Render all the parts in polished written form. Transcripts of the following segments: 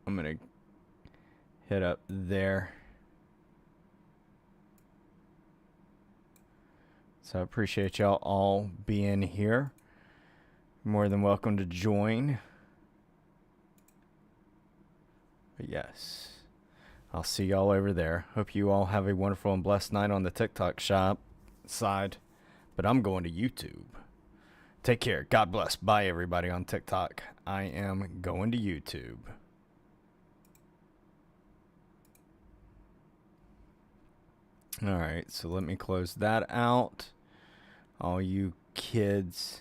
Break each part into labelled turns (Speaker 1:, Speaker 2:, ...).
Speaker 1: I'm going to hit up there. So I appreciate y'all all being here. More than welcome to join. But yes, I'll see y'all over there. Hope you all have a wonderful and blessed night on the TikTok shop side. But I'm going to YouTube. Take care. God bless. Bye, everybody on TikTok. I am going to YouTube. All right, so let me close that out. All you kids.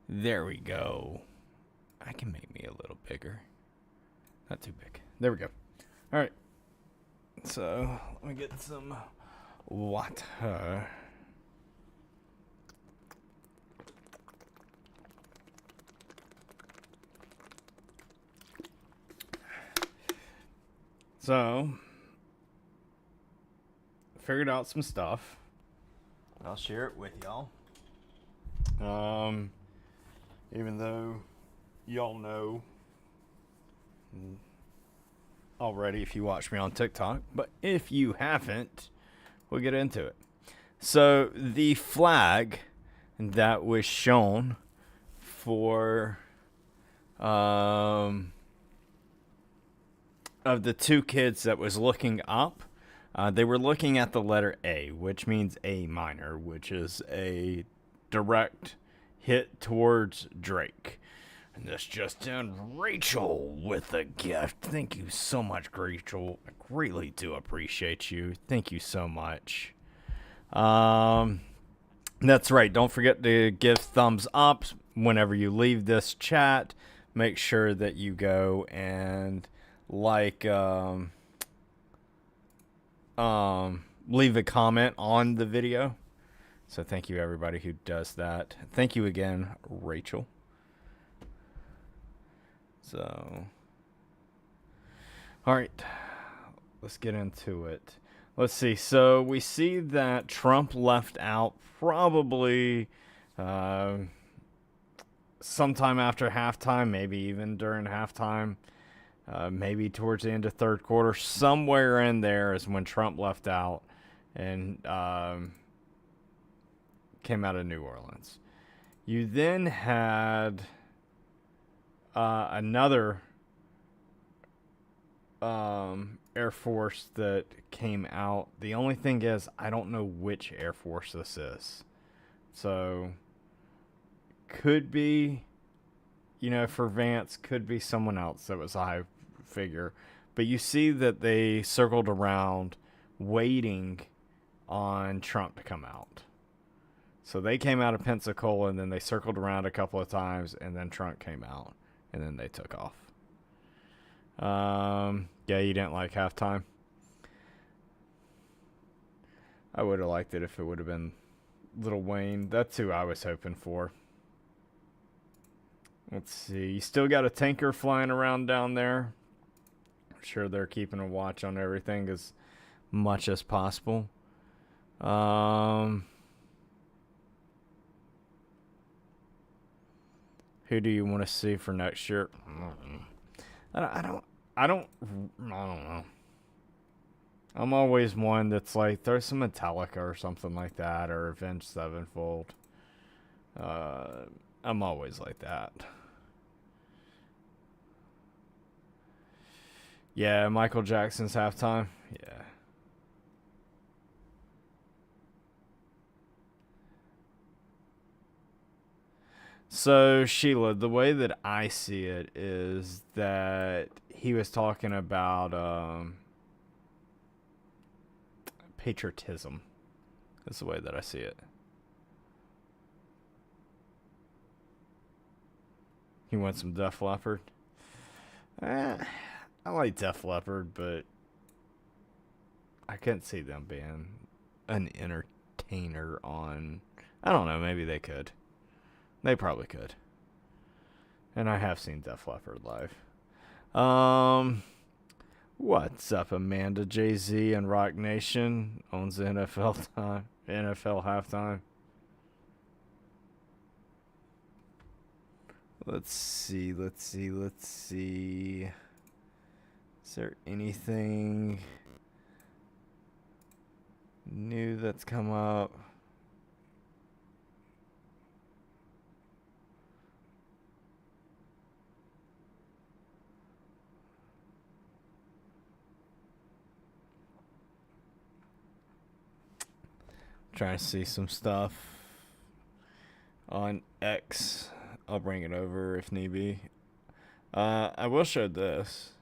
Speaker 1: There we go. I can make me a little bigger. Not too big. There we go. All right. So let me get some water. So, figured out some stuff. I'll share it with y'all. Even though y'all know already if you watch me on TikTok, but if you haven't, we'll get into it. So, the flag that was shown for of the two kids that was looking up, they were looking at the letter A, which means A minor, which is a direct hit towards Drake. And this just in, Rachel with a gift. Thank you so much, Rachel. I greatly do appreciate you. Thank you so much. That's right. Don't forget to give thumbs up whenever you leave this chat. Make sure that you go and leave a comment on the video. So thank you everybody who does that. Thank you again, Rachel. So, all right, let's get into it. Let's see. So we see that Trump left out probably sometime after halftime, maybe even during halftime. Maybe towards the end of third quarter, somewhere in there is when Trump left out and came out of New Orleans. You then had another Air Force that came out. The only thing is, I don't know which Air Force this is. So, could be, for Vance, could be someone else that was a high figure. But you see that they circled around waiting on Trump to come out. So they came out of Pensacola and then they circled around a couple of times and then Trump came out and then they took off. Yeah, you didn't like halftime? I would have liked it if it would have been Lil Wayne. That's who I was hoping for. Let's see. You still got a tanker flying around down there. I'm sure they're keeping a watch on everything as much as possible. Who do you want to see for next year? I don't know. I'm always one that's like, there's some Metallica or something like that, or Avenged Sevenfold. I'm always like that. Yeah, Michael Jackson's halftime. Yeah. So, Sheila, the way that I see it is that he was talking about patriotism. That's the way that I see it. He wants some Def Leppard. I like Def Leppard, but I couldn't see them being an entertainer on... I don't know, maybe they could. They probably could. And I have seen Def Leppard live. What's up, Amanda? Jay-Z and Rock Nation owns the NFL halftime. Let's see. Is there anything new that's come up? Trying to see some stuff on X. I'll bring it over if need be. I will show this.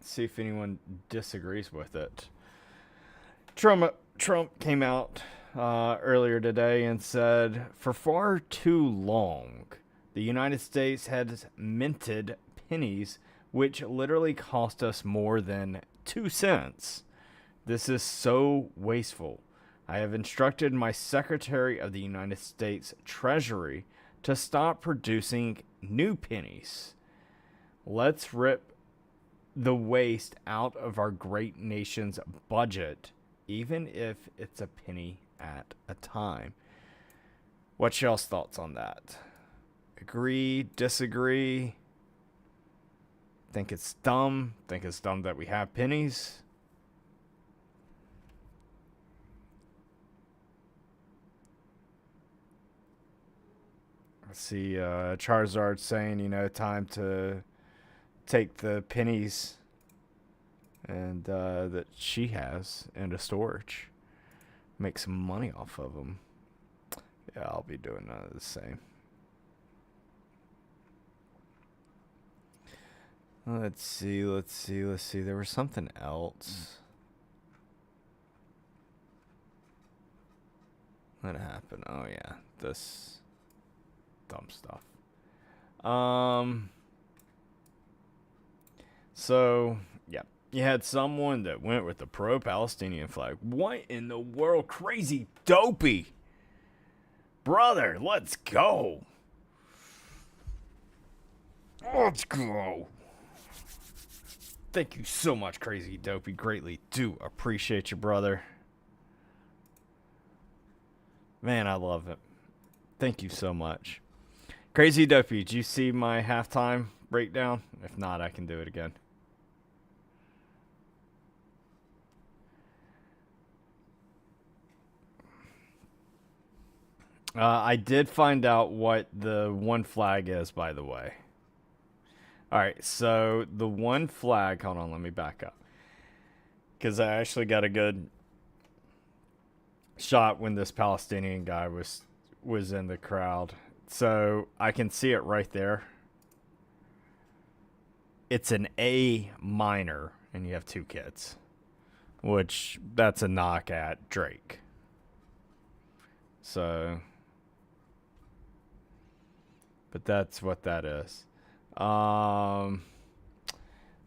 Speaker 1: See if anyone disagrees with it. Trump came out earlier today and said, for far too long, the United States has minted pennies, which literally cost us more than 2 cents. This is so wasteful. I have instructed my Secretary of the United States Treasury to stop producing new pennies. Let's rip the waste out of our great nation's budget, even if it's a penny at a time. What's y'all's thoughts on that? Agree, disagree? Think it's dumb? Think it's dumb that we have pennies? I see Charizard saying, time to take the pennies and that she has into storage. Make some money off of them. Yeah, I'll be doing the same. Let's see. There was something else. What happened? Oh yeah, this dumb stuff. So yeah, you had someone that went with the pro-Palestinian flag. What in the world? Crazy dopey, brother. Let's go. Let's go. Thank you so much, Crazy Dopey. Greatly do appreciate you, brother. Man, I love it. Thank you so much. Crazy Dopey, did you see my halftime breakdown? If not, I can do it again. I did find out what the one flag is, by the way. Alright, so the one flag, hold on, let me back up. Because I actually got a good shot when this Palestinian guy was in the crowd. So I can see it right there. It's an A minor, and you have 2 kids. Which, that's a knock at Drake. So, but that's what that is. On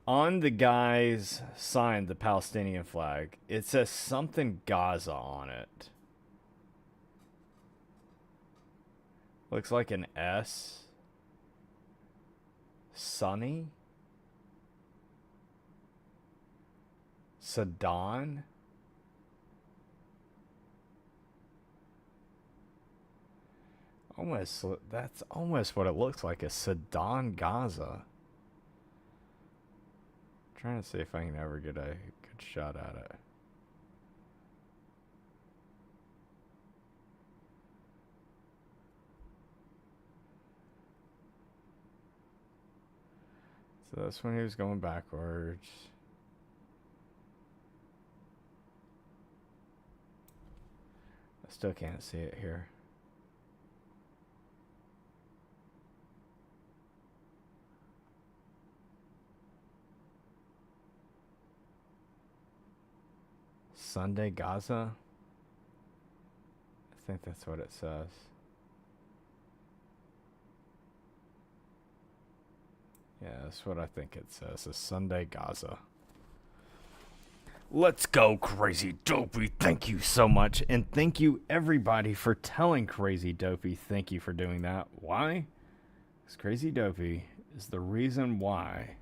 Speaker 1: the guy's sign, the Palestinian flag, it says something Gaza on it. Looks like an S. Sunny? Sudan? That's almost what it looks like, a Sudan, Gaza. I'm trying to see if I can ever get a good shot at it. So that's when he was going backwards. I still can't see it here. Sunday Gaza? I think that's what it says. Yeah, that's what I think it says. A Sunday Gaza. Let's go, Crazy Dopey. Thank you so much. And thank you, everybody, for telling Crazy Dopey. Thank you for doing that. Why? Because Crazy Dopey is the reason why,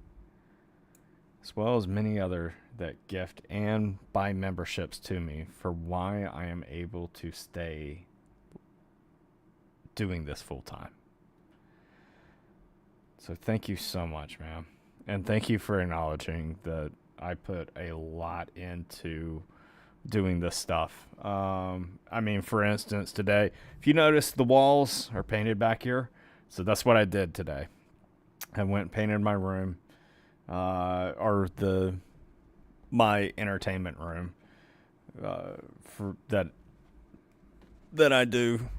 Speaker 1: as well as many other that gift and buy memberships to me, for why I am able to stay doing this full time. So thank you so much, man. And thank you for acknowledging that I put a lot into doing this stuff. I mean, for instance, today, if you notice, the walls are painted back here. So that's what I did today. I went and painted my room, or my entertainment room, for that I do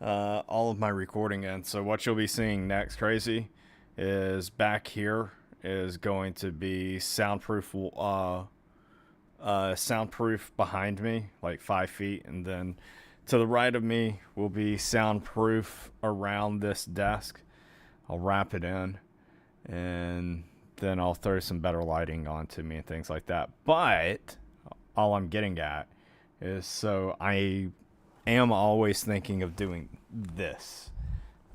Speaker 1: all of my recording in. So what you'll be seeing next, Crazy, is back here is going to be soundproof behind me, like 5 feet, and then to the right of me will be soundproof around this desk. I'll wrap it in, and then I'll throw some better lighting onto me and things like that. But all I'm getting at is, so I am always thinking of doing this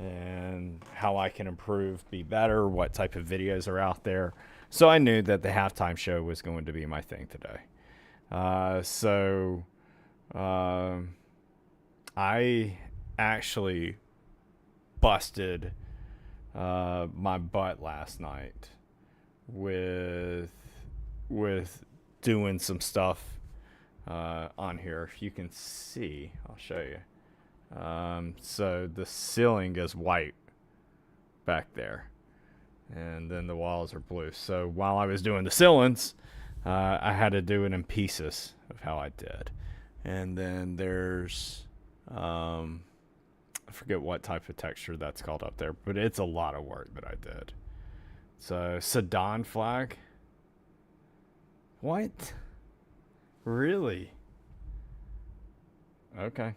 Speaker 1: and how I can improve, be better, what type of videos are out there. So I knew that the halftime show was going to be my thing today. I actually busted my butt last night with doing some stuff on here. If you can see, I'll show you. So the ceiling is white back there, and then the walls are blue. So while I was doing the ceilings, I had to do it in pieces of how I did. And then there's I forget what type of texture that's called up there, but it's a lot of work that I did. So Sudan flag. What? Really? Okay.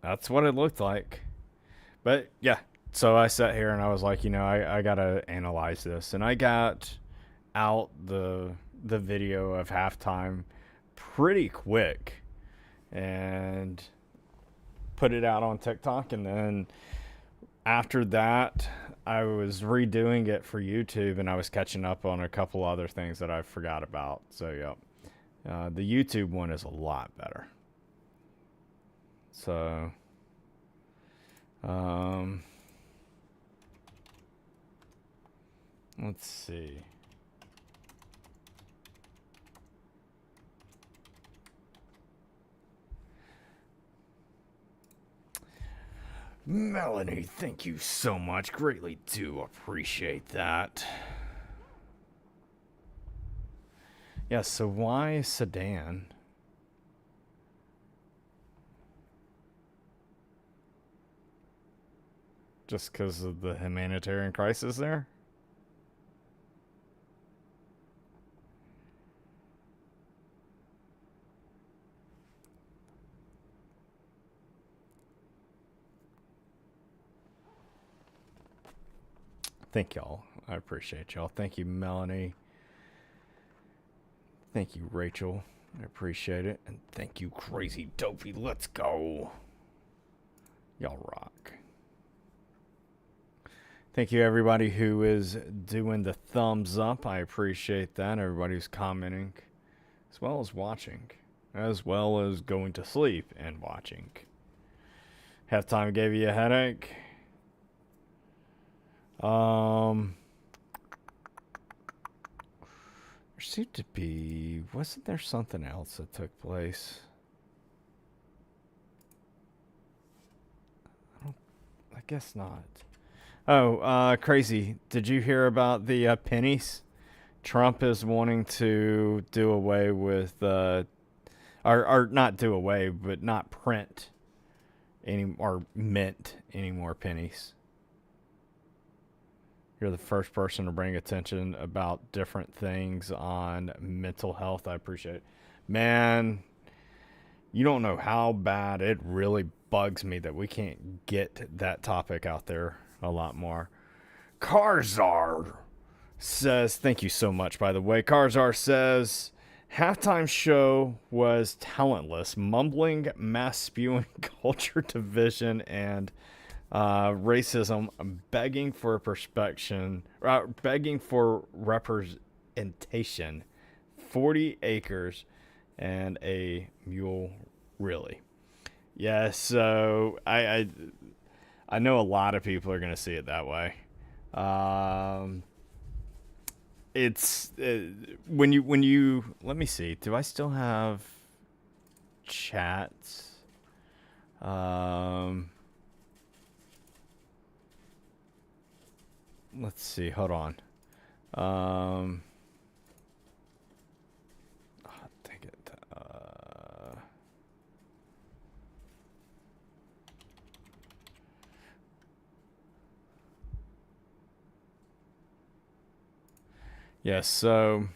Speaker 1: That's what it looked like. But yeah, so I sat here and I was like, I gotta analyze this, and I got out the video of halftime pretty quick and put it out on TikTok, and then after that I was redoing it for YouTube, and I was catching up on a couple other things that I forgot about. So yeah, the YouTube one is a lot better. So let's see. Melanie, thank you so much. Greatly do appreciate that. Yeah, so why Sudan? Just because of the humanitarian crisis there? Thank y'all. I appreciate y'all. Thank you, Melanie. Thank you, Rachel. I appreciate it. And thank you, Crazy Dopey. Let's go. Y'all rock. Thank you, everybody who is doing the thumbs up. I appreciate that. Everybody who's commenting, as well as watching, as well as going to sleep and watching. Halftime gave you a headache. There seemed to be, wasn't there something else that took place? I guess not. Oh, Crazy. Did you hear about the pennies? Trump is wanting to do away with, or not do away, but not print any, or mint any more pennies. You're the first person to bring attention about different things on mental health. I appreciate it. Man, you don't know how bad it really bugs me that we can't get that topic out there a lot more. Karzar says, thank you so much, by the way. Karzar says, Halftime show was talentless, mumbling, mass spewing, culture division, and racism, begging for representation. 40 acres and a mule, really. Yeah, so I know a lot of people are going to see it that way. Um, it's when you let me see. Do I still have chats? Um, let's see. Hold on. Um, Take it. Yes. So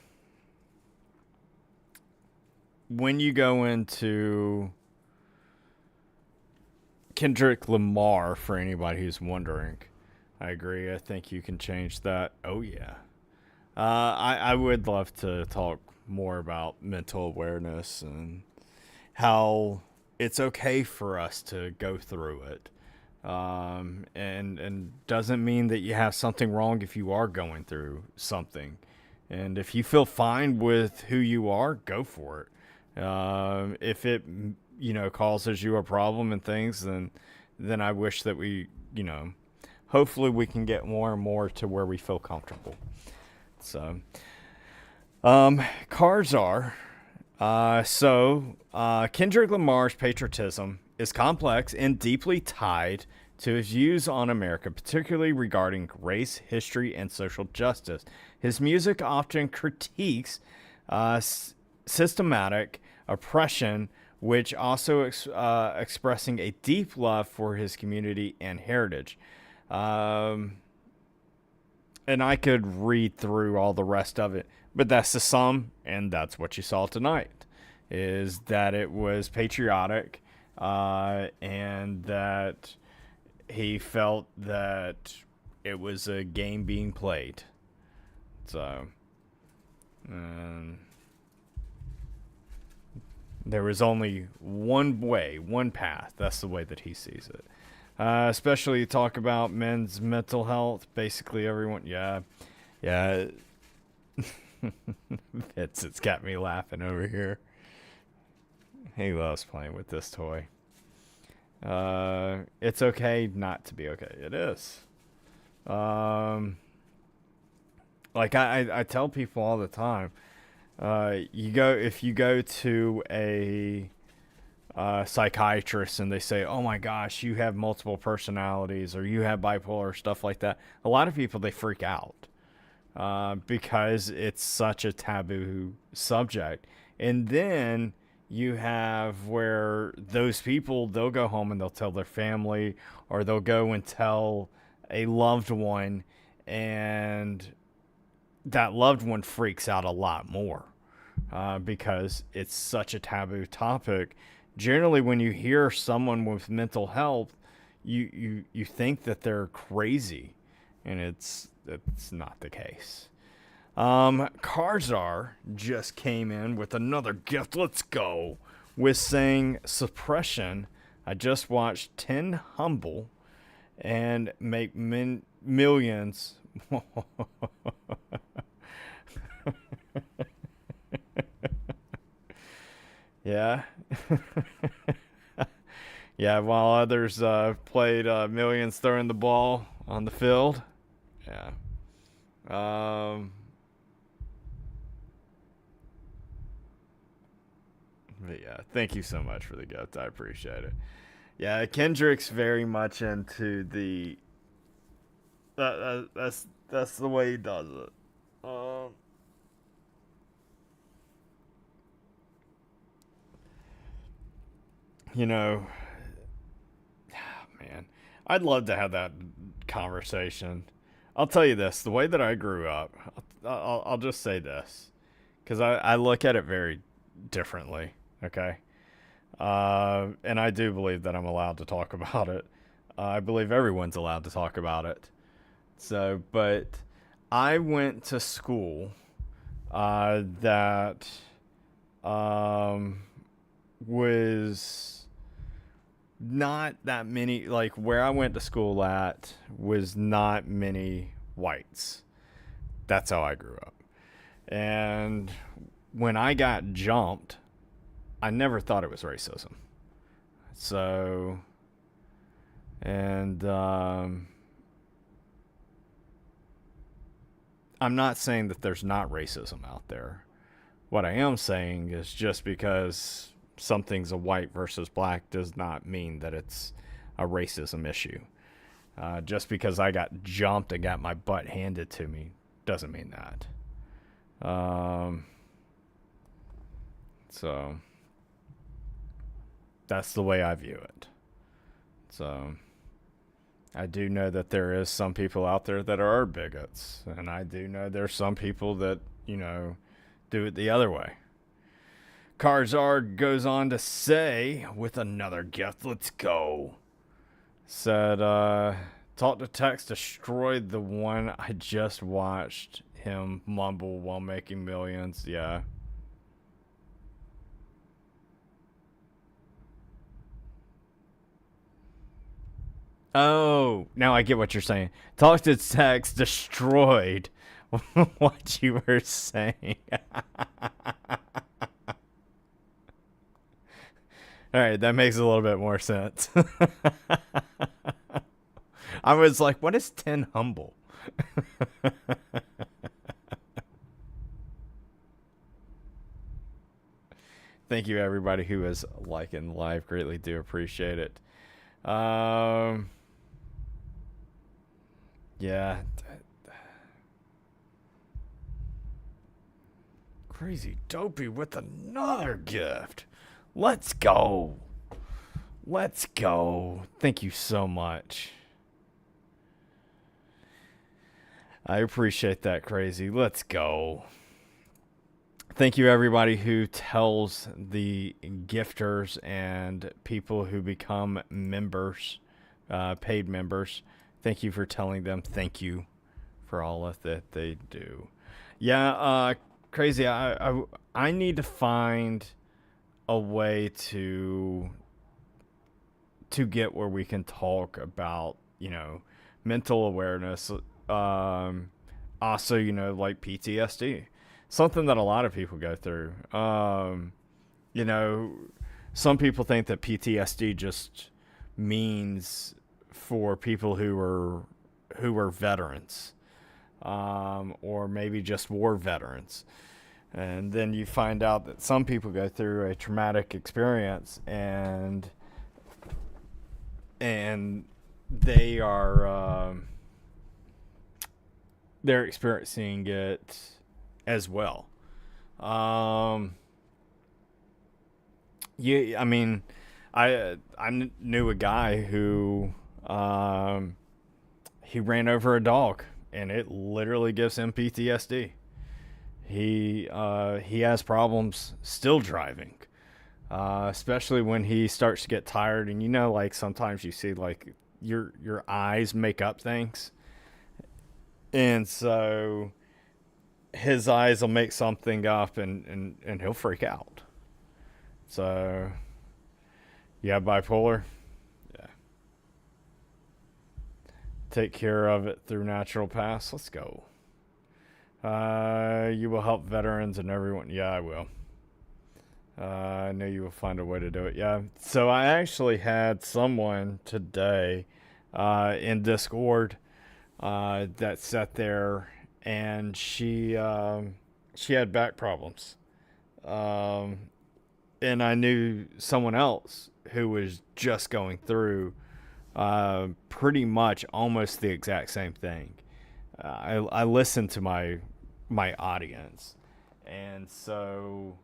Speaker 1: when you go into Kendrick Lamar, for anybody who's wondering, I agree. I think you can change that. Oh yeah. I would love to talk more about mental awareness and how it's okay for us to go through it. And doesn't mean that you have something wrong if you are going through something. And if you feel fine with who you are, go for it. If it causes you a problem and things, then I wish that hopefully we can get more and more to where we feel comfortable. So, cars are. Kendrick Lamar's patriotism is complex and deeply tied to his views on America, particularly regarding race, history, and social justice. His music often critiques systematic oppression, which also expressing a deep love for his community and heritage. Um, and I could read through all the rest of it, but that's the sum, and that's what you saw tonight. Is that it was patriotic, and that he felt that it was a game being played. So, um, there was only one way, one path. That's the way that he sees it. Especially talk about men's mental health. Basically, everyone, yeah. It's got me laughing over here. He loves playing with this toy. It's okay not to be okay. It is. Um, like I tell people all the time. If you go to a psychiatrist and they say, "Oh my gosh, you have multiple personalities or you have bipolar," stuff like that. A lot of people, they freak out because it's such a taboo subject. And then you have where those people, they'll go home and they'll tell their family, or they'll go and tell a loved one, and that loved one freaks out a lot more because it's such a taboo topic. Generally, when you hear someone with mental health, you think that they're crazy, and it's not the case. Karzar just came in with another gift. Let's go. With saying suppression. I just watched 10 humble and make millions. Yeah. Yeah, while others played millions throwing the ball on the field. Yeah. Um, but yeah, thank you so much for the gift. I appreciate it. Yeah, Kendrick's very much into the. That's the way he does it. Um, you know, man, I'd love to have that conversation. I'll tell you this: the way that I grew up, I'll just say this, because I look at it very differently. Okay, and I do believe that I'm allowed to talk about it. I believe everyone's allowed to talk about it. So, but I went to school that was not that many, like where I went to school at was not many whites. That's how I grew up. And when I got jumped, I never thought it was racism. So, and I'm not saying that there's not racism out there. What I am saying is just because something's a white versus black does not mean that it's a racism issue. Just because I got jumped and got my butt handed to me doesn't mean that. So that's the way I view it. So I do know that there is some people out there that are bigots, and I do know there's some people that, you know, do it the other way. Karzard goes on to say, with another gift, let's go. Said, Talk to Text destroyed the one I just watched him mumble while making millions. Yeah. Oh, now I get what you're saying. Talk to Text destroyed what you were saying. All right, that makes a little bit more sense. I was like, what is 10 humble? Thank you, everybody who is liking live. Greatly do appreciate it. Yeah. Crazy Dopey with another gift. Let's go. Let's go. Thank you so much. I appreciate that, Crazy. Let's go. Thank you, everybody who tells the gifters and people who become members, paid members. Thank you for telling them thank you for all of that they do. Yeah, Crazy. I need to find a way to get where we can talk about, you know, mental awareness. Also, you know, like PTSD, something that a lot of people go through. You know, some people think that PTSD just means for people who are veterans, or maybe just war veterans. And then you find out that some people go through a traumatic experience and they are they're experiencing it as well. Yeah, I mean, I knew a guy who he ran over a dog and it literally gives him PTSD. He has problems still driving, especially when he starts to get tired. And you know, like sometimes you see like your eyes make up things, and so his eyes will make something up, and he'll freak out. So yeah, bipolar. Yeah, take care of it through natural paths. Let's go. You will help veterans and everyone. Yeah, I will. I know you will find a way to do it. Yeah. So I actually had someone today in Discord that sat there and she had back problems. And I knew someone else who was just going through pretty much almost the exact same thing. I listened to my audience, and so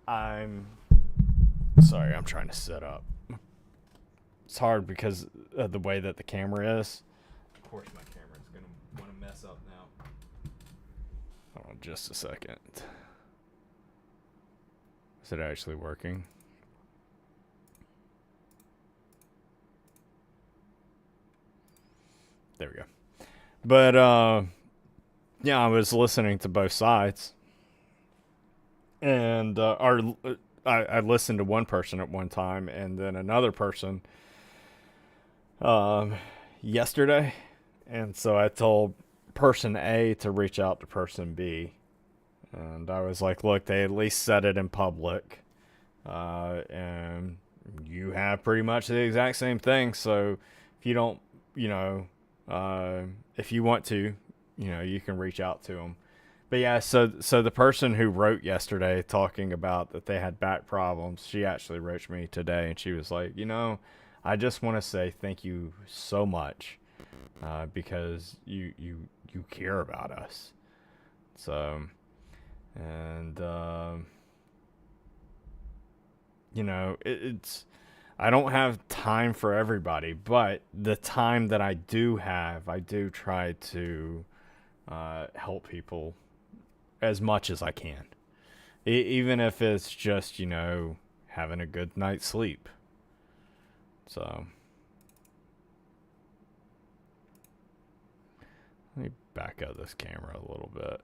Speaker 1: I'm sorry, I'm trying to set up. It's hard because of the way that the camera is. Of course my camera's gonna want to mess up now. Hold on just a second. Is it actually working? There we go. But yeah, I was listening to both sides. And I listened to one person at one time, and then another person um, yesterday. And so I told person A to reach out to person B. And I was like, look, they at least said it in public. And you have pretty much the exact same thing. So if you don't, you know, if you want to, you can reach out to them. But yeah, so the person who wrote yesterday talking about that they had back problems, she actually wrote me today, and she was like, I just want to say thank you so much, because you care about us. So, and it's I don't have time for everybody, but the time that I do have, I do try to help people as much as I can. Even if it's just, having a good night's sleep. So, let me back up this camera a little bit.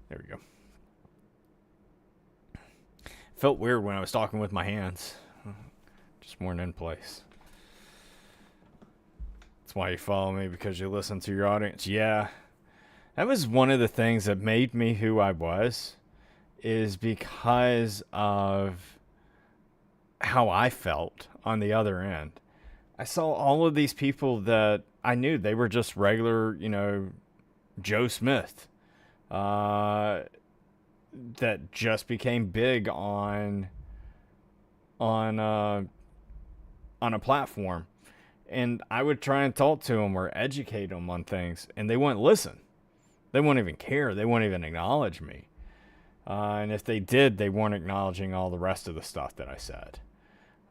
Speaker 1: There we go. Felt weird when I was talking with my hands. Just weren't in place. That's why you follow me, because you listen to your audience. Yeah. That was one of the things that made me who I was, is because of how I felt on the other end. I saw all of these people that I knew they were just regular, Joe Smith, that just became big on a platform. And I would try and talk to them or educate them on things, and they wouldn't listen. They wouldn't even care. They wouldn't even acknowledge me. And if they did, they weren't acknowledging all the rest of the stuff that I said.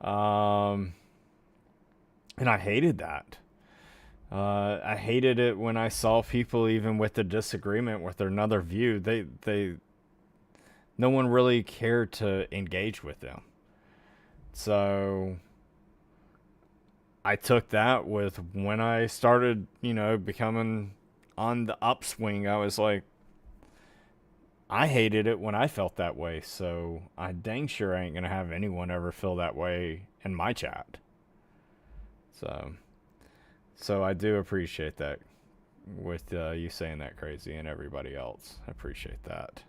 Speaker 1: And I hated that. I hated it when I saw people, even with a disagreement with another view, no one really cared to engage with them. So I took that with when I started, becoming on the upswing. I was like, I hated it when I felt that way, so I dang sure ain't gonna have anyone ever feel that way in my chat. So I do appreciate that, with you saying that, Crazy, and everybody else. I appreciate that.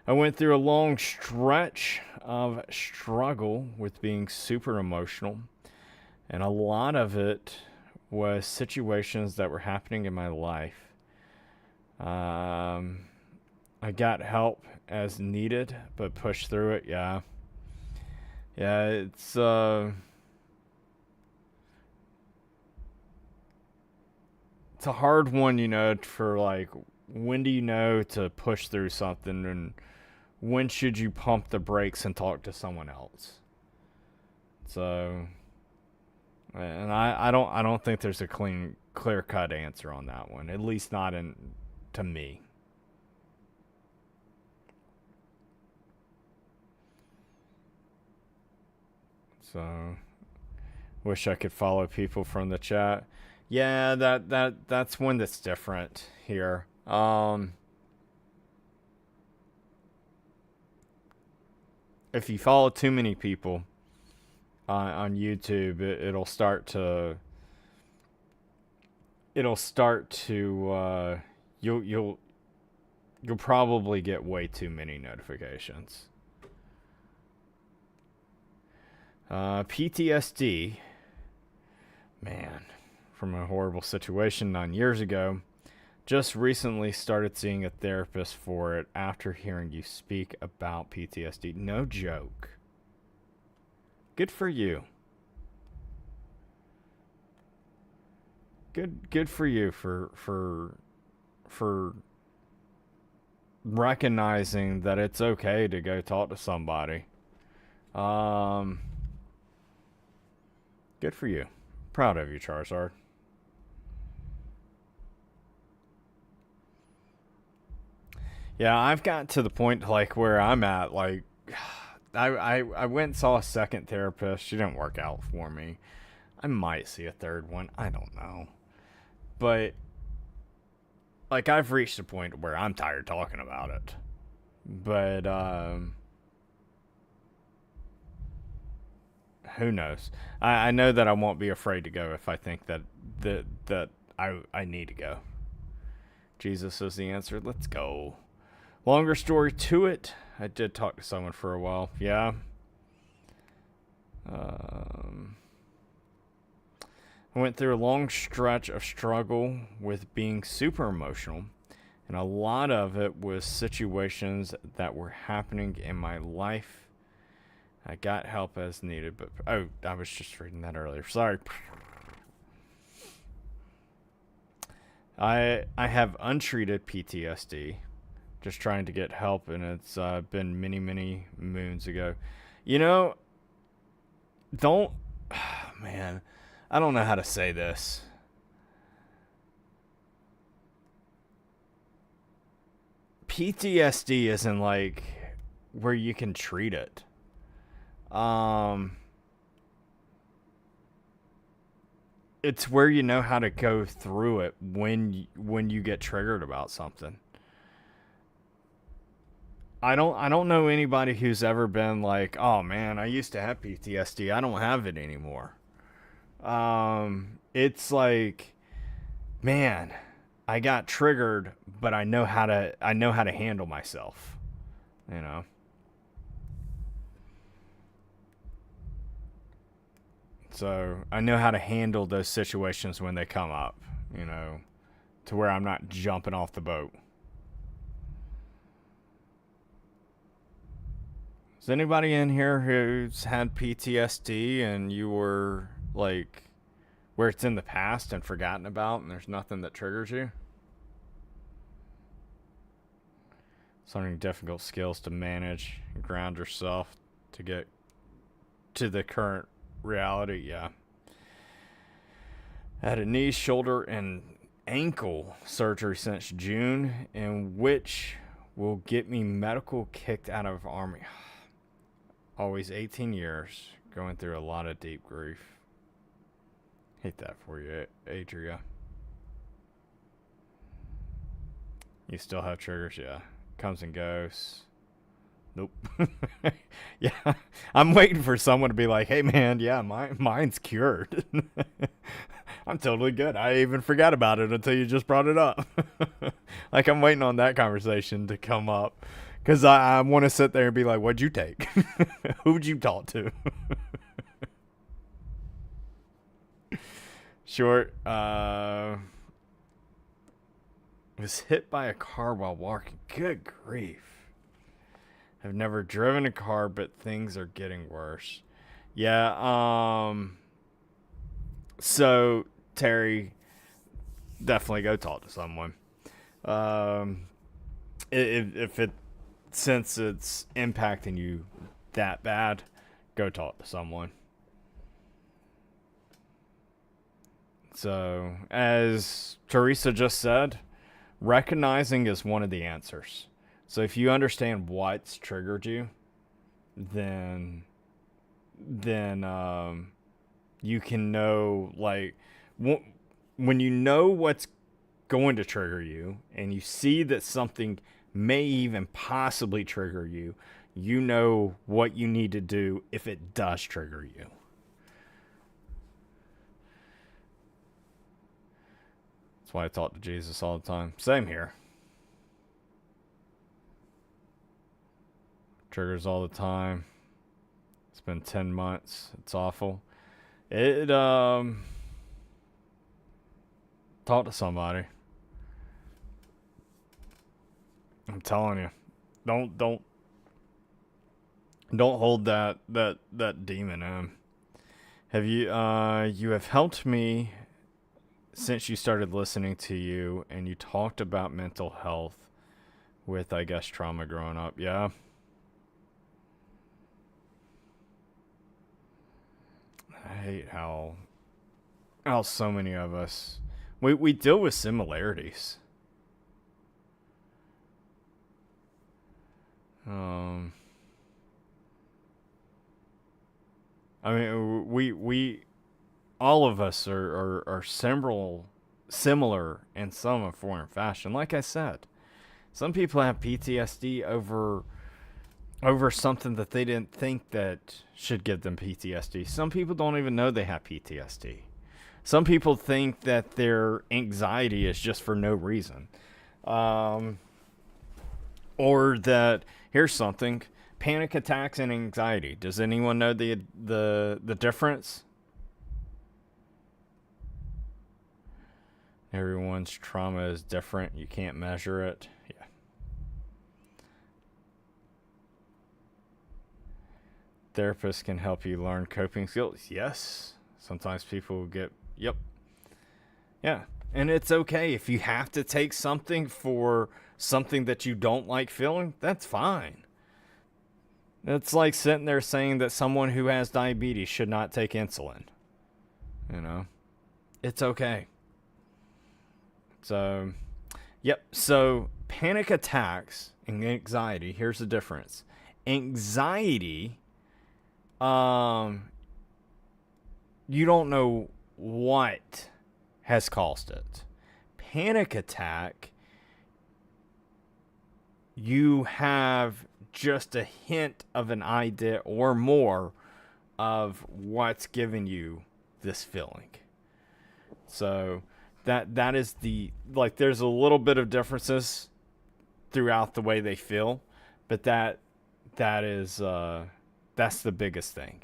Speaker 1: I went through a long stretch of struggle with being super emotional, and a lot of it was situations that were happening in my life. I got help as needed, but pushed through it. Yeah, it's a hard one, for like, when do you know to push through something, and when should you pump the brakes and talk to someone else? So, and I don't think there's a clear cut answer on that one. At least not to me. So, wish I could follow people from the chat. Yeah, that's one that's different here. If you follow too many people on YouTube, it'll start to you'll probably get way too many notifications. PTSD, man, from a horrible situation 9 years ago. Just recently started seeing a therapist for it after hearing you speak about PTSD. No joke. Good for you. Good for you for recognizing that it's okay to go talk to somebody. Good for you. Proud of you, Charizard. Yeah, I've got to the point like where I'm at. Like, I went and saw a second therapist. She didn't work out for me. I might see a third one. I don't know. But like I've reached a point where I'm tired talking about it. But who knows? I know that I won't be afraid to go if I think that I need to go. Jesus is the answer. Let's go. Longer story to it. I did talk to someone for a while. Yeah. I went through a long stretch of struggle with being super emotional, and a lot of it was situations that were happening in my life. I got help as needed, but I was just reading that earlier. Sorry. I have untreated PTSD. Just trying to get help, and it's been many moons ago. You know, don't, man, I don't know how to say this. PTSD isn't like where you can treat it. It's where you know how to go through it when you get triggered about something. I don't know anybody who's ever been like, "Oh man, I used to have PTSD. I don't have it anymore." It's like, man, I got triggered, but I know how to handle myself, you know. So, I know how to handle those situations when they come up, you know, to where I'm not jumping off the boat. Is anybody in here who's had PTSD and you were like where it's in the past and forgotten about and there's nothing that triggers you? Learning difficult skills to manage and ground yourself to get to the current reality. Yeah. I had a knee, shoulder, and ankle surgery since June, in which will get me medical kicked out of Army. Always 18 years, going through a lot of deep grief. Hate that for you, Adria. You still have triggers? Yeah. Comes and goes. Nope. Yeah. I'm waiting for someone to be like, hey man, yeah, mine's cured. I'm totally good. I even forgot about it until you just brought it up. Like I'm waiting on that conversation to come up. Because I want to sit there and be like, what'd you take? Who'd you talk to? Short, was hit by a car while walking. Good grief. I've never driven a car, but things are getting worse. Yeah, so, Terry, definitely go talk to someone. Um, if it, since it's impacting you that bad, go talk to someone. So, as Teresa just said, recognizing is one of the answers. So if you understand what's triggered you, then you can know like when you know what's going to trigger you and you see that something may even possibly trigger you, you know what you need to do if it does trigger you. That's why I talk to Jesus all the time. Same here. Triggers all the time. It's been 10 months. It's awful. Talk to somebody. I'm telling you. Don't hold that demon in. Have you have helped me since you started listening to you and you talked about mental health with, I guess, trauma growing up. Yeah. I hate how so many of us we deal with similarities. Um I mean we all of us are similar similar in some form or fashion. Like I said, some people have PTSD over something that they didn't think that should give them PTSD. Some people don't even know they have PTSD. Some people think that their anxiety is just for no reason. Or that, here's something, panic attacks and anxiety. Does anyone know the difference? Everyone's trauma is different. You can't measure it. Yeah. Therapists can help you learn coping skills. Yes. Sometimes people get, yep. Yeah. And it's okay if you have to take something for something that you don't like feeling, that's fine. It's like sitting there saying that someone who has diabetes should not take insulin. You know, it's okay. So, yep. So, panic attacks and anxiety, here's the difference. Anxiety, you don't know what has caused it. Panic attack, you have just a hint of an idea or more of what's giving you this feeling. So that is the, like, there's a little bit of differences throughout the way they feel, but that is that's the biggest thing.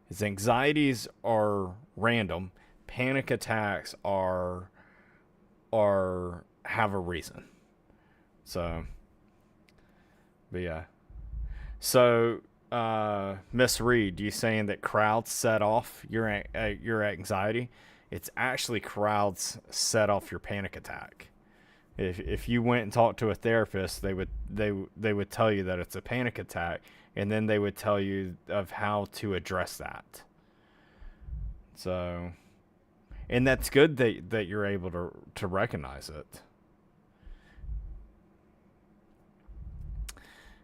Speaker 1: Is anxieties are random, panic attacks are have a reason. So, but yeah. So, Miss Reed, you saying that crowds set off your anxiety? It's actually crowds set off your panic attack. If you went and talked to a therapist, they would tell you that it's a panic attack, and then they would tell you of how to address that. So, and that's good that you're able to recognize it.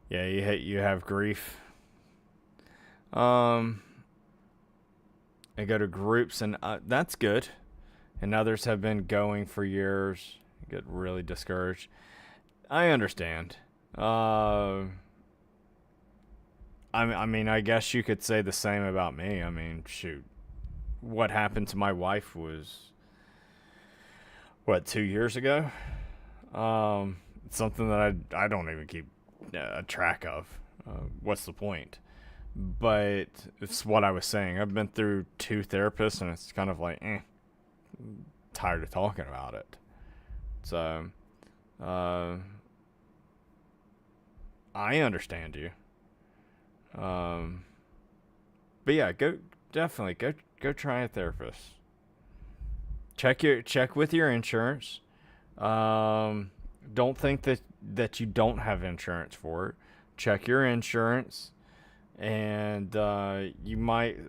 Speaker 1: Yeah, you have grief. I go to groups, and that's good. And others have been going for years. Get really discouraged. I understand. I mean, I guess you could say the same about me. I mean, shoot, what happened to my wife was, what, 2 years ago? Something that I don't even keep track of. What's the point? But it's what I was saying. I've been through 2 therapists, and it's kind of like, tired of talking about it. So, I understand you. But yeah, definitely go try a therapist. Check with your insurance. Don't think that you don't have insurance for it. Check your insurance, and you might.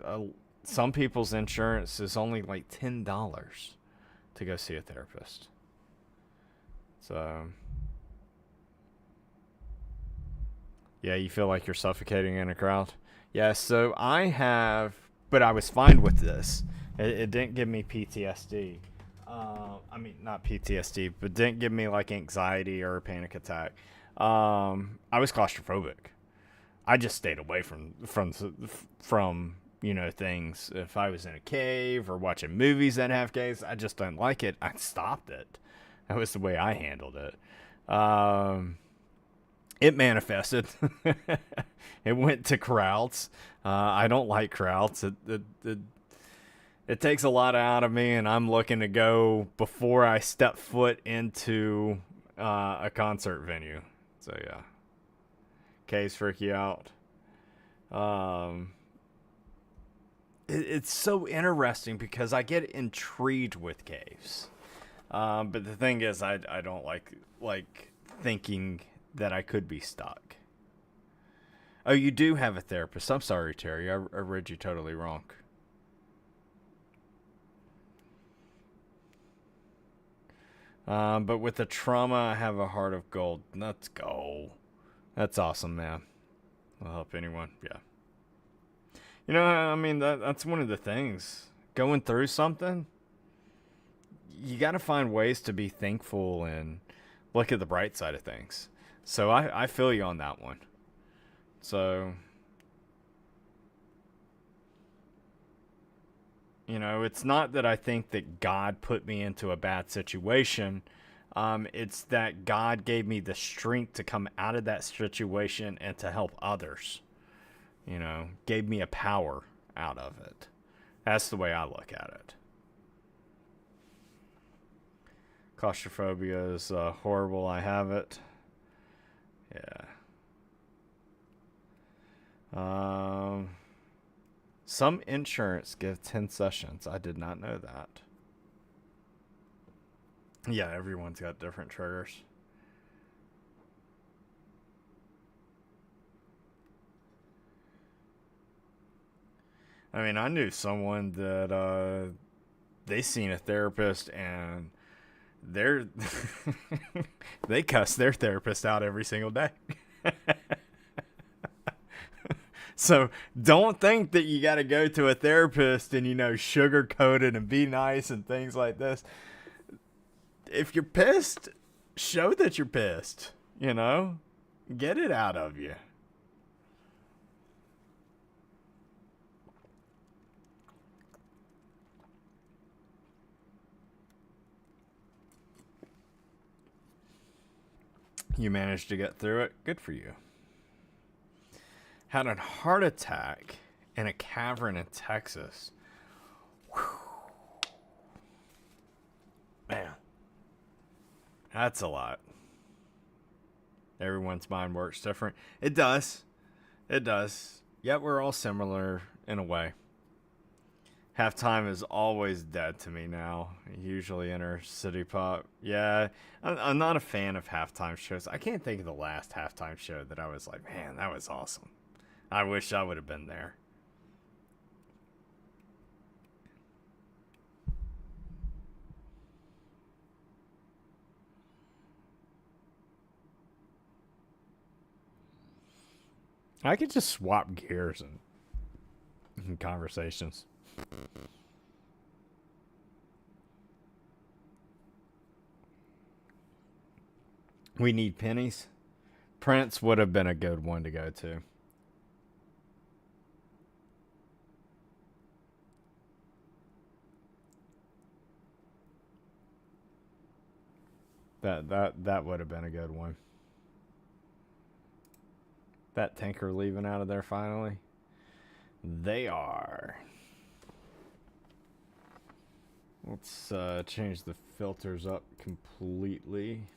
Speaker 1: Some people's insurance is only like $10 to go see a therapist. So, yeah, you feel like you're suffocating in a crowd? Yeah, so I have, but I was fine with this. It didn't give me PTSD. I mean, not PTSD, but didn't give me like anxiety or a panic attack. I was claustrophobic. I just stayed away from things. If I was in a cave or watching movies that have caves, I just didn't like it. I stopped it. That was the way I handled it. It manifested. It went to crowds. I don't like crowds. It takes a lot out of me, and I'm looking to go before I step foot into a concert venue. So yeah, caves freak you out. It's so interesting because I get intrigued with caves. But the thing is, I don't like thinking that I could be stuck. Oh, you do have a therapist. I'm sorry, Terry. I read you totally wrong. But with the trauma, I have a heart of gold. Let's go. That's awesome, man. I'll help anyone. Yeah. I mean, that's one of the things. Going through something, you got to find ways to be thankful and look at the bright side of things. So I feel you on that one. So, it's not that I think that God put me into a bad situation. It's that God gave me the strength to come out of that situation and to help others. Gave me a power out of it. That's the way I look at it. Claustrophobia is horrible. I have it. Yeah. Some insurance give 10 sessions. I did not know that. Yeah, everyone's got different triggers. I mean, I knew someone that they seen a therapist and they're they cuss their therapist out every single day. So don't think that you got to go to a therapist and sugarcoat it and be nice and things like this. If you're pissed, show that you're pissed. Get it out of you. You managed to get through it. Good for you. Had a heart attack in a cavern in Texas. Whew. Man, that's a lot. Everyone's mind works different. It does. It does. Yet we're all similar in a way. Halftime is always dead to me now. Usually inner city pop. Yeah, I'm not a fan of halftime shows. I can't think of the last halftime show that I was like, man, that was awesome. I wish I would have been there. I could just swap gears in conversations. We need pennies. Prince would have been a good one to go to. That would have been a good one. That tanker leaving out of there finally. They are. Let's change the filters up completely.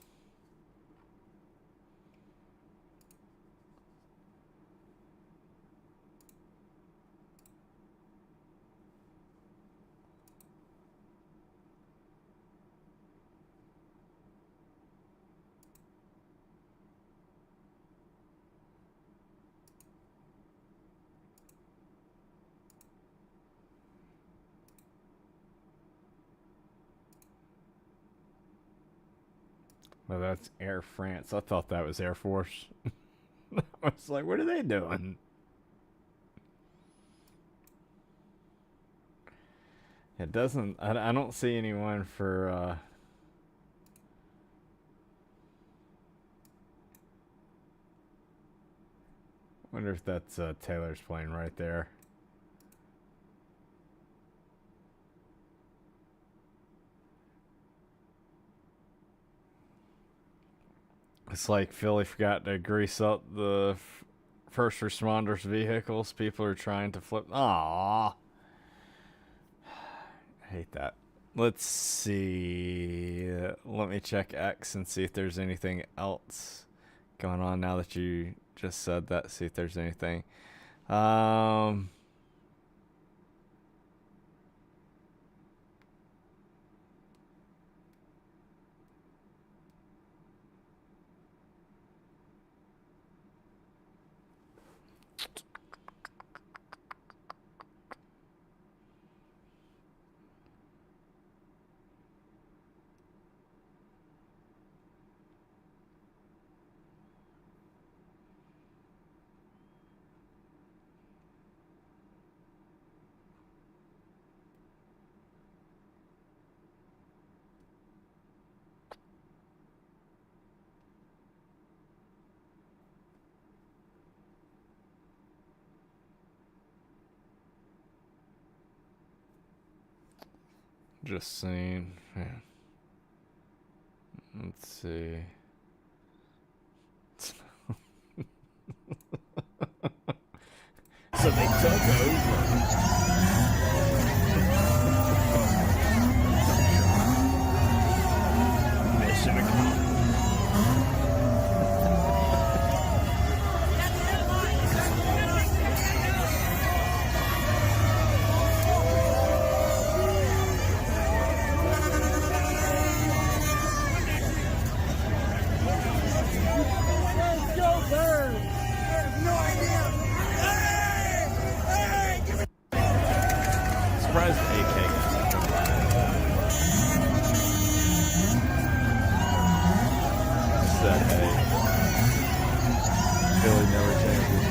Speaker 1: Well, that's Air France. I thought that was Air Force. I was like, what are they doing? It doesn't. I don't see anyone for. Wonder if that's Taylor's plane right there. It's like Philly forgot to grease up the first responders' vehicles. People are trying to flip. Aww. I hate that. Let's see. Let me check X and see if there's anything else going on now that you just said that. See if there's anything. Just saying. Yeah. Let's see. So they took over. Mission accomplished. Surprised AK got such a bad. Said, hey, Philly never changes.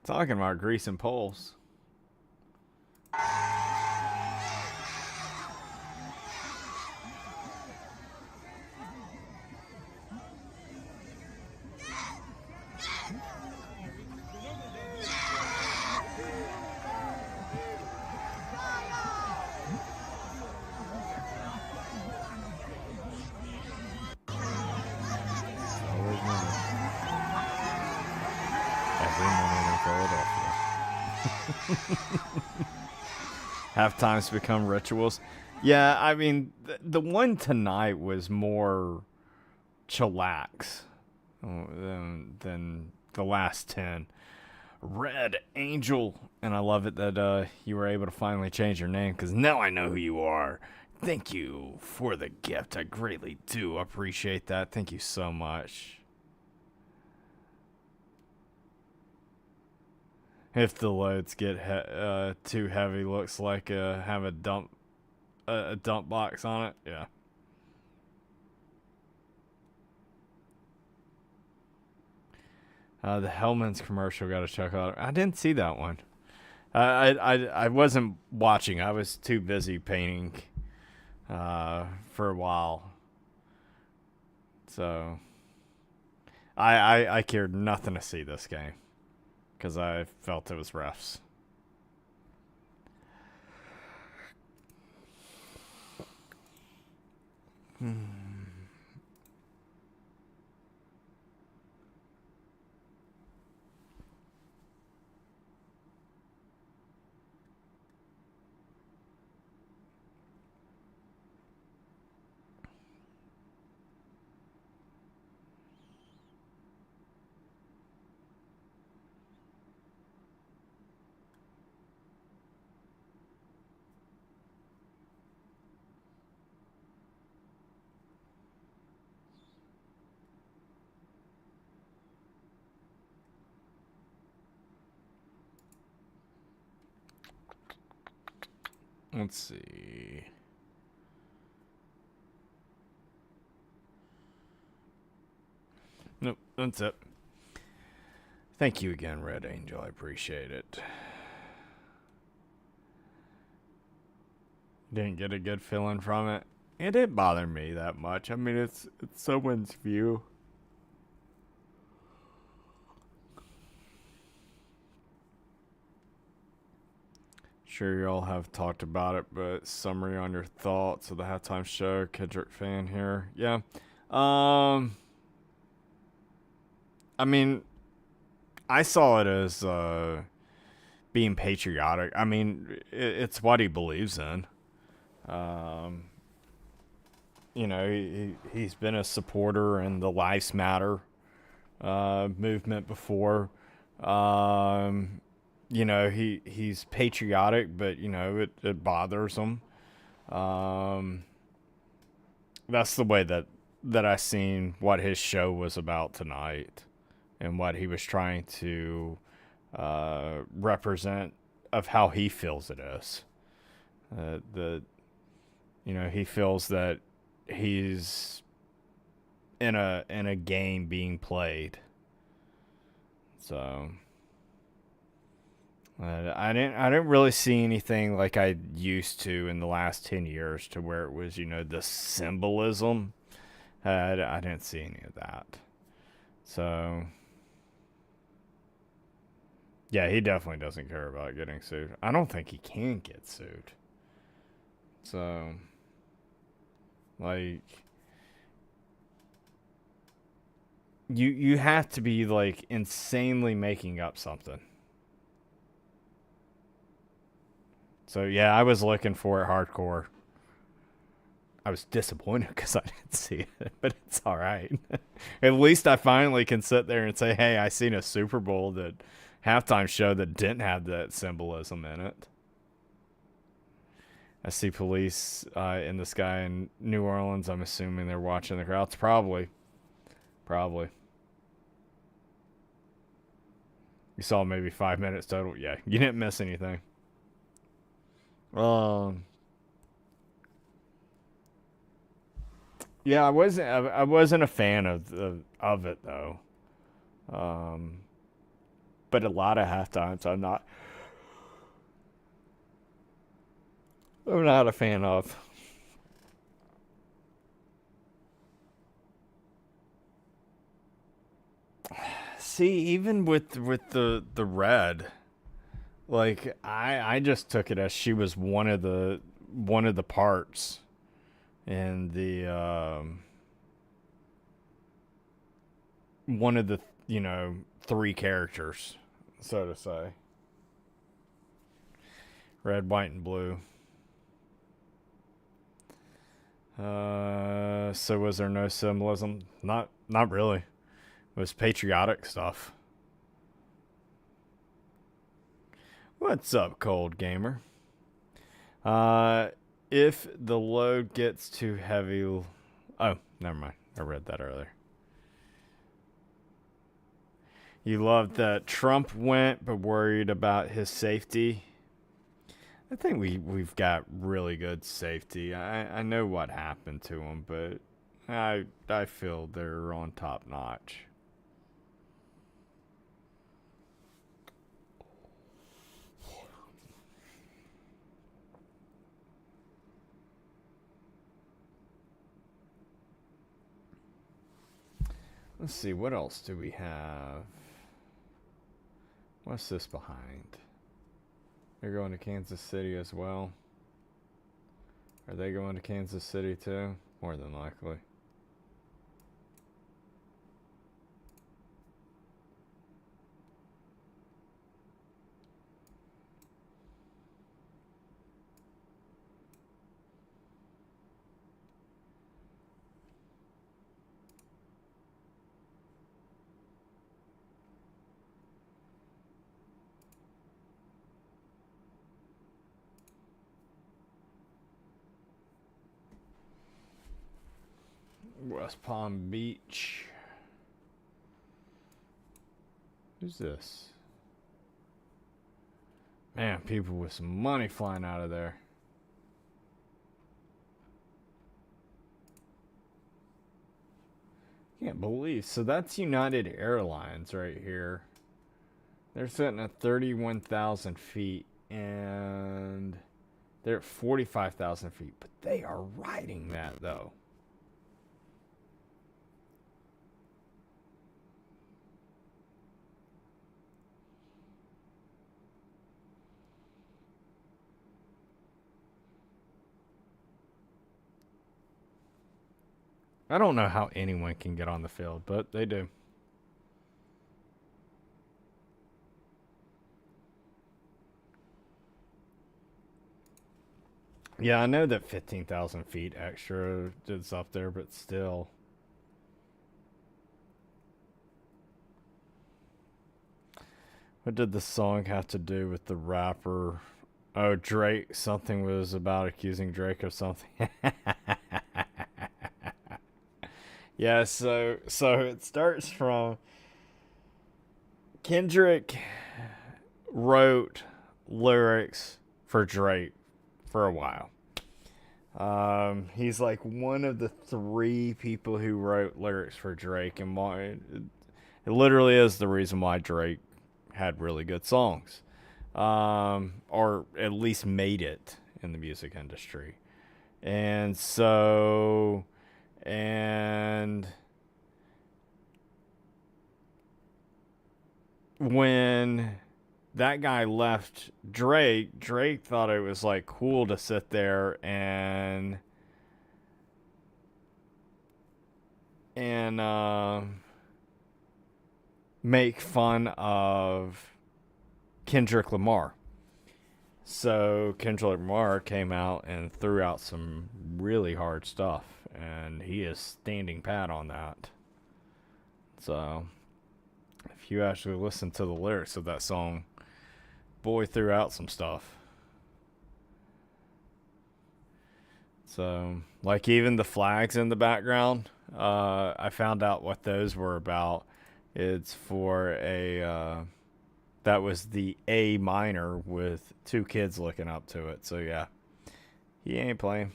Speaker 1: Talking about greasing poles. Halftimes become rituals. Yeah, I mean, the one tonight was more chillax than the last 10. Red Angel, and I love it that you were able to finally change your name, because now I know who you are. Thank you for the gift. I greatly do appreciate that. Thank you so much. If the loads get too heavy, looks like have a dump box on it. Yeah. The Hellman's commercial, got to check out. I didn't see that one. I wasn't watching. I was too busy painting for a while. So I cared nothing to see this game, because I felt it was refs. Let's see. Nope, that's it. Thank you again, Red Angel. I appreciate it. Didn't get a good feeling from it. It didn't bother me that much. I mean, it's someone's view. Sure, you all have talked about it, but summary on your thoughts of the halftime show. Kendrick fan here. Yeah. I mean, I saw it as being patriotic. I mean, it's what he believes in. You know, he's been a supporter in the Lives Matter movement before. You know, he's patriotic, but, you know, it bothers him. That's the way that I seen what his show was about tonight, and what he was trying to represent of how he feels it is. You know, he feels that he's in a game being played. So I didn't really see anything like I used to in the last 10 years to where it was, the symbolism. I didn't see any of that. So, yeah, he definitely doesn't care about getting sued. I don't think he can get sued. So, like, you have to be like insanely making up something. So yeah, I was looking for it hardcore. I was disappointed because I didn't see it, but it's all right. At least I finally can sit there and say, "Hey, I seen a Super Bowl that halftime show that didn't have that symbolism in it." I see police in the sky in New Orleans. I'm assuming they're watching the crowds. Probably, probably. You saw maybe 5 minutes total. Yeah, you didn't miss anything. Um, yeah, I wasn't a fan of it though. Um, but a lot of halftimes I'm not a fan of. See, even with the red, like I just took it as she was one of the parts in the one of the three characters, so to say. Red, white, and blue. So was there no symbolism? Not really. It was patriotic stuff. What's up, Cold Gamer? Uh, if the load gets too heavy, oh, never mind. I read that earlier. You loved that Trump went, but worried about his safety. I think we've got really good safety. I know what happened to him, but I feel they're on top notch. Let's see, what else do we have? What's this behind? They're going to Kansas City as well. Are they going to Kansas City too? More than likely. West Palm Beach. Who's this? Man, people with some money flying out of there. Can't believe. So that's United Airlines right here. They're sitting at 31,000 feet and they're at 45,000 feet. But they are riding that though. I don't know how anyone can get on the field, but they do. Yeah, I know that 15,000 feet extra is up there, but still. What did the song have to do with the rapper? Oh, Drake. Something was about accusing Drake of something. Yeah, so it starts from Kendrick wrote lyrics for Drake for a while. He's like one of the three people who wrote lyrics for Drake, and it literally is the reason why Drake had really good songs. or at least made it in the music industry. And so, and when that guy left Drake thought it was like cool to sit there and make fun of Kendrick Lamar. So Kendrick Lamar came out and threw out some really hard stuff, and he is standing pat on that. So if you actually listen to the lyrics of that song, boy threw out some stuff. So, like, even the flags in the background, I found out what those were about. It's for that was the A minor with two kids looking up to it. So, yeah, he ain't playing.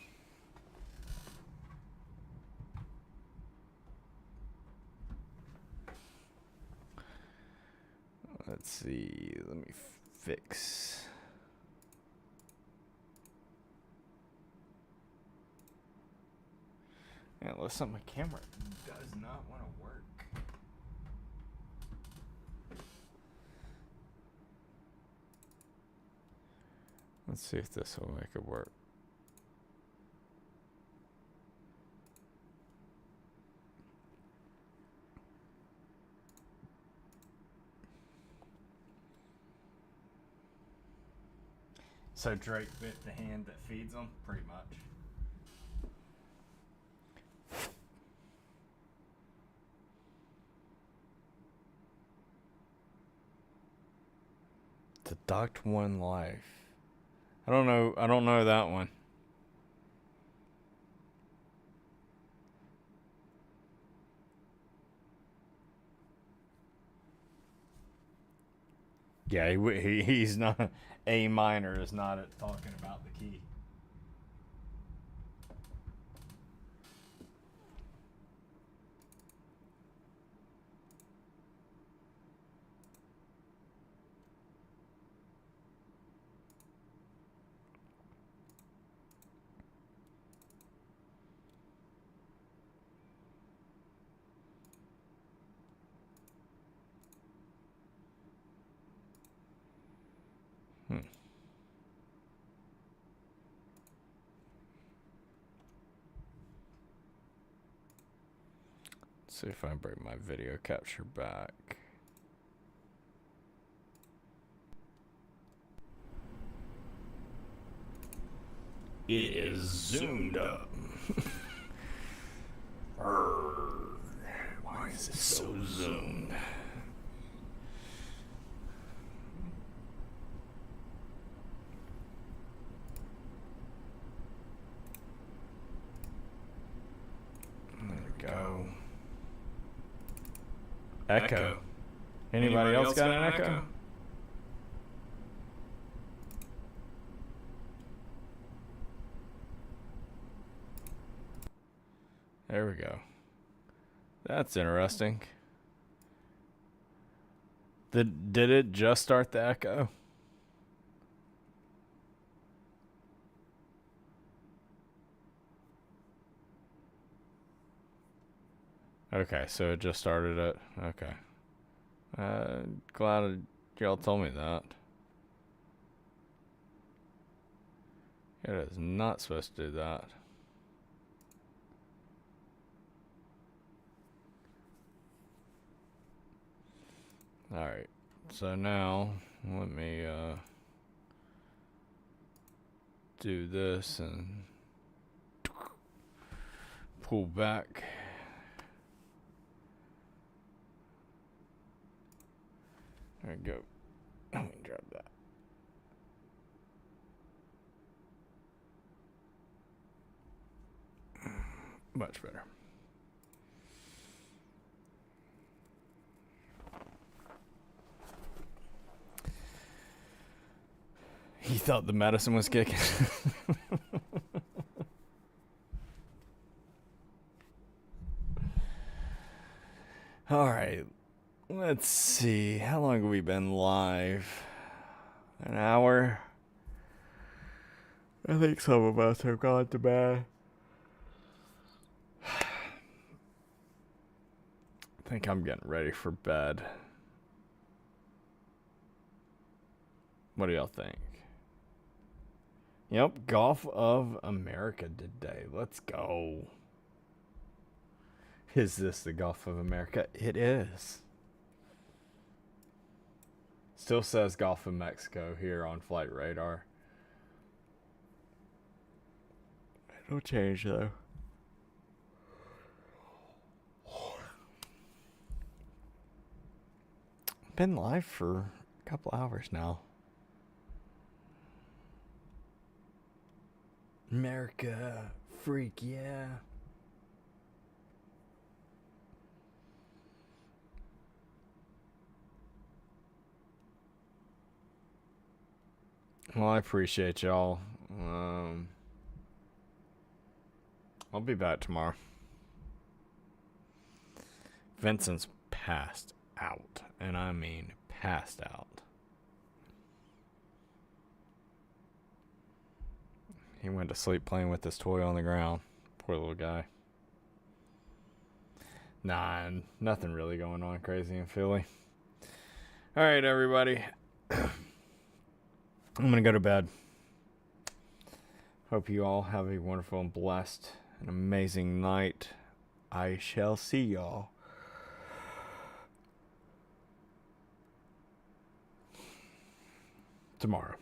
Speaker 1: Let's see. Let me fix. Yeah, listen, my camera does not want to work. Let's see if this will make it work. So Drake bit the hand that feeds him, pretty much. Deduct one life. I don't know that one. Yeah, he's not. A minor is not talking about the key. See if I bring my video capture back. It is zoomed up. Why is it so zoomed? There we go. Echo. Anybody else got an echo? There we go. That's interesting. Did it just start the echo? Okay, so it just started it. Okay. Glad y'all told me that. It is not supposed to do that. Alright, so now let me do this and pull back. There we go. Let me grab that. Much better. He thought the medicine was kicking. All right. Let's see. How long have we been live? An hour. I think some of us have gone to bed. I think I'm getting ready for bed. What do y'all think? Yep, Golf of America today. Let's go. Is this the Gulf of America? It is. Still says Gulf of Mexico here on Flight Radar. It'll change though. Been live for a couple hours now. America, freak, yeah. Well, I appreciate y'all. I'll be back tomorrow. Vincent's passed out, and I mean passed out. He went to sleep playing with his toy on the ground. Poor little guy. Nah, nothing really going on crazy in Philly. All right, everybody. I'm going to go to bed. Hope you all have a wonderful and blessed and amazing night. I shall see y'all tomorrow.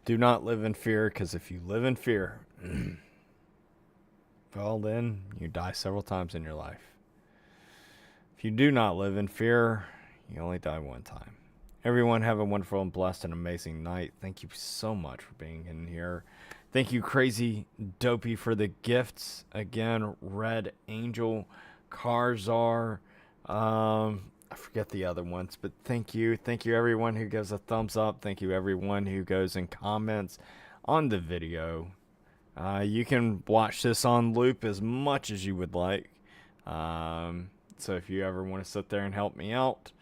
Speaker 1: Do not live in fear, because if you live in fear, well, then you die several times in your life. If you do not live in fear, you only die one time. Everyone have a wonderful and blessed and amazing night. Thank you so much for being in here. Thank you, Crazy Dopey, for the gifts. Again, Red Angel, Carzar, I forget the other ones, but thank you. Thank you, everyone who gives a thumbs up. Thank you, everyone who goes and comments on the video. You can watch this on loop as much as you would like. So if you ever want to sit there and help me out,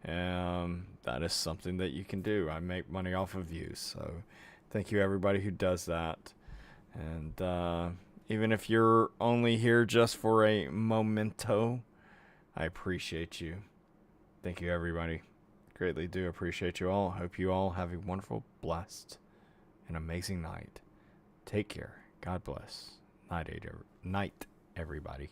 Speaker 1: that is something that you can do. I make money off of views. So thank you, everybody who does that. And even if you're only here just for a momento, I appreciate you. Thank you, everybody. Greatly do appreciate you all. Hope you all have a wonderful, blessed, and amazing night. Take care. God bless. Night, everybody.